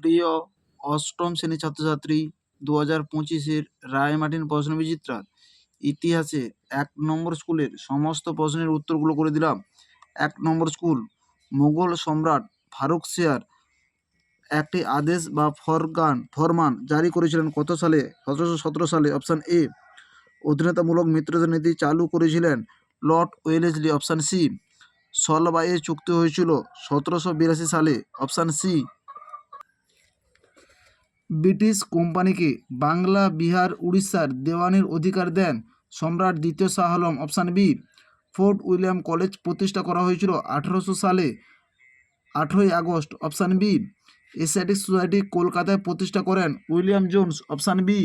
প্রিয় অষ্টম শ্রেণীর ছাত্রছাত্রী, 2025-এর রায়মার্টিন প্রশ্ন বিচিত্রা ইতিহাসে 1 নম্বর স্কুলের সমস্ত প্রশ্নের উত্তরগুলো করে দিলাম। 1 নম্বর স্কুল, মুঘল সম্রাট ফারুক শাহ একটি আদেশ বা ফরমান জারি করেছিলেন কত সালে? 1717 সালে। Option A. অধীনতামূলক মিত্রতা নীতি চালু করেছিলেন লর্ড ওয়েলেসলি। Option C. সলবাইয়ের চুক্তি হয়েছিল 1782 সালে। Option C. ব্রিটিশ কোম্পানিকে বাংলা, বিহার, উড়িষ্যার দেওয়ানির অধিকার দেন সম্রাট দ্বিতীয় Shah Alam. Option B. Fort William College প্রতিষ্ঠা করা হয়েছিল 1800 সালে 18ই August. Option B. Asiatic Society কলকাতায় প্রতিষ্ঠা করেন উইলিয়াম জোন্স। Option B.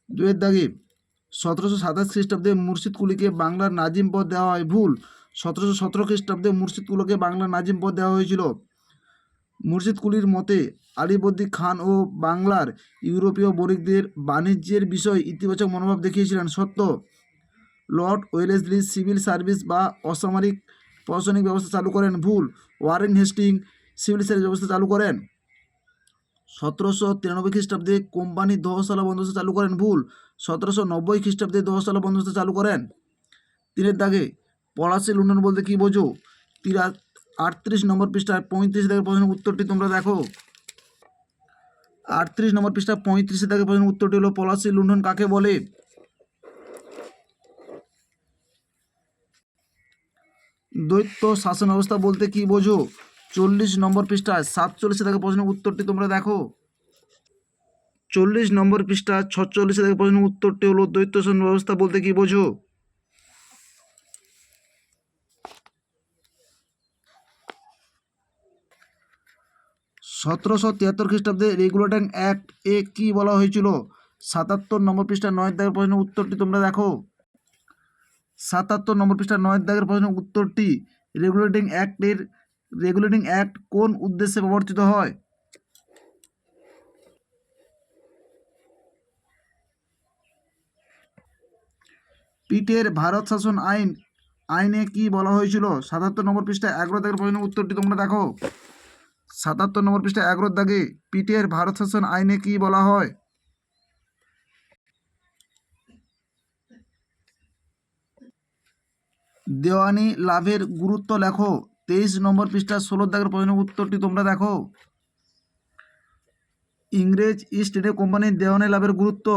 দুয়ের দাগে 1727 খ্রিস্টাব্দে মুর্শিদ কুলিকে বাংলার নাজিম পদ দেওয়া হয়। ভুল। 1717 খ্রিস্টাব্দে মুর্শিদ কুলিকে বাংলার নাজিম পদ দেওয়া হয়েছিল। মুর্শিদ কুলির মতে আলীবর্দী খান ও বাংলার ইউরোপীয় বণিকদের বাণিজ্যের বিষয়ে ইতিবাচক মনোভাব দেখিয়েছিলেন। সত্য। লর্ড ওয়েলেসলি সিভিল সার্ভিস বা অসামরিক প্রশাসনিক ব্যবস্থা চালু করেন। ভুল। ওয়ারেন হেস্টিং সিভিল সার্ভিস ব্যবস্থা চালু করেন। 1793 খ্রিস্টাব্দে কোম্পানি দহশালা বন্দোবস্ত চালু করেন। ভুল। 1790 খ্রিস্টাব্দে দহশালা বন্দোবস্ত চালু করেন। 3 দাগে পলাশী লুণ্ঠন বলতে কী বোঝো? 38 নম্বর পৃষ্ঠায় 35 দাগের প্রশ্নের উত্তরটি তোমরা দেখো। 38 নম্বর পৃষ্ঠা 35 দাগের প্রশ্নের উত্তরটি হলো পলাশী লুণ্ঠন কাকে বলে? দ্বৈত শাসন ব্যবস্থা বলতে কী বোঝো? 40 নম্বর পৃষ্ঠায় 47 দাগের প্রশ্নের উত্তরটি তোমরা দেখো। 40 নম্বর পৃষ্ঠা 46 দাগের প্রশ্নের উত্তরটি হলো দ্বৈত শাসন ব্যবস্থা বলতে কী বোঝো? সতেরোশো 73 খ্রিস্টাব্দে রেগুলেটিং অ্যাক্ট এ কী বলা হয়েছিল? 77 নম্বর পৃষ্ঠা 9 দাগের প্রশ্নের উত্তরটি তোমরা দেখো। 77 নম্বর পৃষ্ঠা 9 দাগের প্রশ্নের উত্তরটি রেগুলেটিং অ্যাক্ট কোন উদ্দেশ্যে প্রবর্তিত হয়? পিটের ভারত শাসন আইনে কি বলা হয়েছিল? 77 নম্বর পৃষ্ঠায় 11 দাগের প্রশ্নের উত্তরটি তোমরা দেখো। 77 নম্বর পৃষ্ঠায় 11 দাগে পিটের ভারত শাসন আইনে কি বলা হয়? দেওয়ানি লাভের গুরুত্ব লেখো। 23 নম্বর পৃষ্ঠা 16 দাগের প্রশ্নের উত্তরটি তোমরা দেখো। ইংরেজ ইস্ট ইন্ডিয়া কোম্পানির দেওয়ানি লাভের গুরুত্ব।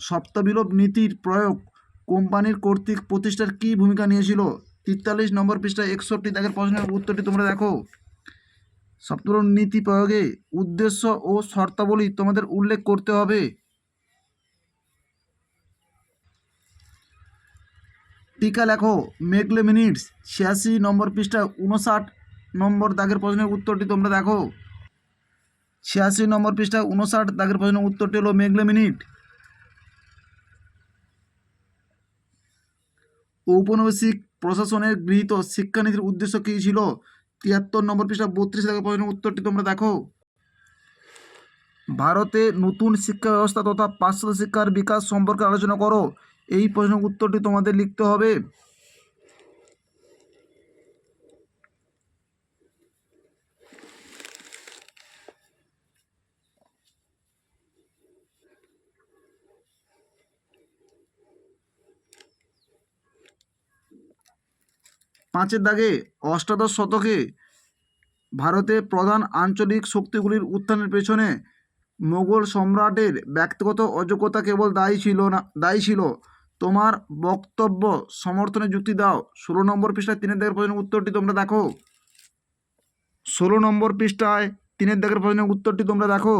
সপ্তবিলোপ নীতির প্রয়োগ কোম্পানির কর্তৃক প্রতিষ্ঠার কী ভূমিকা নিয়েছিল? 43 নম্বর পৃষ্ঠায় 61 দাগের প্রশ্নের উত্তরটি তোমরা দেখো। সপ্তবিলোপ নীতি প্রয়োগে উদ্দেশ্য ও শর্তাবলী তোমাদের উল্লেখ করতে হবে। টিকা লেখো। মেকলে মিনিটস 86 নম্বর পৃষ্ঠায় 59 নম্বর দাগের প্রশ্নের উত্তরটি তোমরা দেখো। 86 নম্বর পৃষ্ঠায় 59 দাগের প্রশ্নের উত্তরটি হলো মেকলে মিনিট। ঔপনিবেশিক প্রশাসনের গৃহীত শিক্ষানীতির উদ্দেশ্য কী ছিল? 73 নম্বর পৃষ্ঠা 32 দাগের প্রশ্নের উত্তরটি তোমরা দেখো। ভারতে নতুন শিক্ষা ব্যবস্থা তথা পাশ্চাত্য শিক্ষার বিকাশ সম্পর্কে আলোচনা করো। এই প্রশ্নের উত্তরটি তোমাদের লিখতে হবে। পাঁচের দাগে অষ্টাদশ শতকে ভারতে প্রধান আঞ্চলিক শক্তিগুলির উত্থানের পেছনে মোগল সম্রাটের ব্যক্তিগত অযোগ্যতা কেবল দায়ী ছিল। তোমার বক্তব্য সমর্থনে যুক্তি দাও। 16 নম্বর পৃষ্ঠায় 3 দাগের প্রশ্নের উত্তরটি তোমরা দেখো। 16 নম্বর পৃষ্ঠায় 3 দাগের প্রশ্নের উত্তরটি তোমরা দেখো।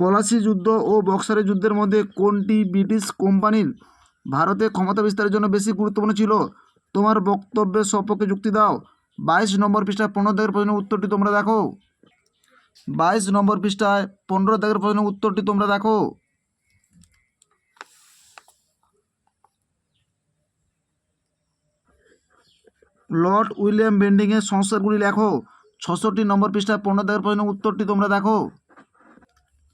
পলাশী যুদ্ধ ও বক্সারের যুদ্ধের মধ্যে কোনটি ব্রিটিশ কোম্পানির ভারতে ক্ষমতা বিস্তারের জন্য বেশি গুরুত্বপূর্ণ ছিল? তোমার বক্তব্যের সপক্ষে যুক্তি দাও। 22 নম্বর পৃষ্ঠায় 15 দাগের প্রশ্নের উত্তরটি তোমরা দেখো। 22 নম্বর পৃষ্ঠায় 15 দাগের প্রশ্নের উত্তরটি তোমরা দেখো। লর্ড উইলিয়াম বেন্টিংয়ের সংস্কারগুলি লেখো। 66 নম্বর পৃষ্ঠায় 15 দাগের প্রশ্নের উত্তরটি তোমরা দেখো।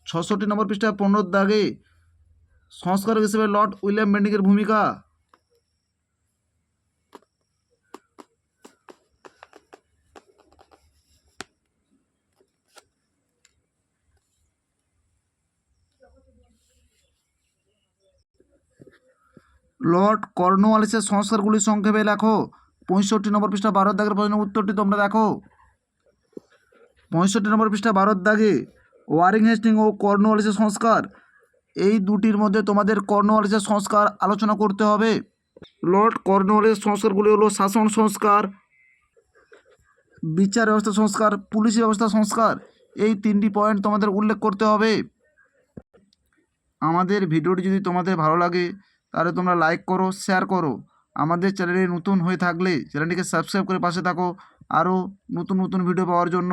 66 নম্বর পৃষ্ঠায় 15 দাগে সংস্কারক হিসেবে লর্ড উইলিয়াম বেন্টিংয়ের ভূমিকা। লর্ড কর্নওয়ালিসের সংস্কারগুলি সংক্ষেপে লেখো। 65 নম্বর পৃষ্ঠা 12 দাগের প্রশ্নের উত্তরটি তোমরা দেখো। 65 নম্বর পৃষ্ঠা 12 দাগে ওয়ারিং হেস্টিং ও কর্নওয়ালিসের সংস্কার, এই দুটির মধ্যে তোমাদের কর্নওয়ালিসের সংস্কার আলোচনা করতে হবে। লর্ড কর্নওয়ালিসের সংস্কারগুলি হলো শাসন সংস্কার, বিচার ব্যবস্থা সংস্কার, পুলিশ ব্যবস্থা সংস্কার। এই 3টি পয়েন্ট তোমাদের উল্লেখ করতে হবে। আমাদের ভিডিওটি যদি তোমাদের ভালো লাগে তাহলে তোমরা লাইক করো, শেয়ার করো। আমাদের চ্যানেলে নতুন হয়ে থাকলে চ্যানেলটিকে সাবস্ক্রাইব করে পাশে থাকো আরও নতুন নতুন ভিডিও পাওয়ার জন্য।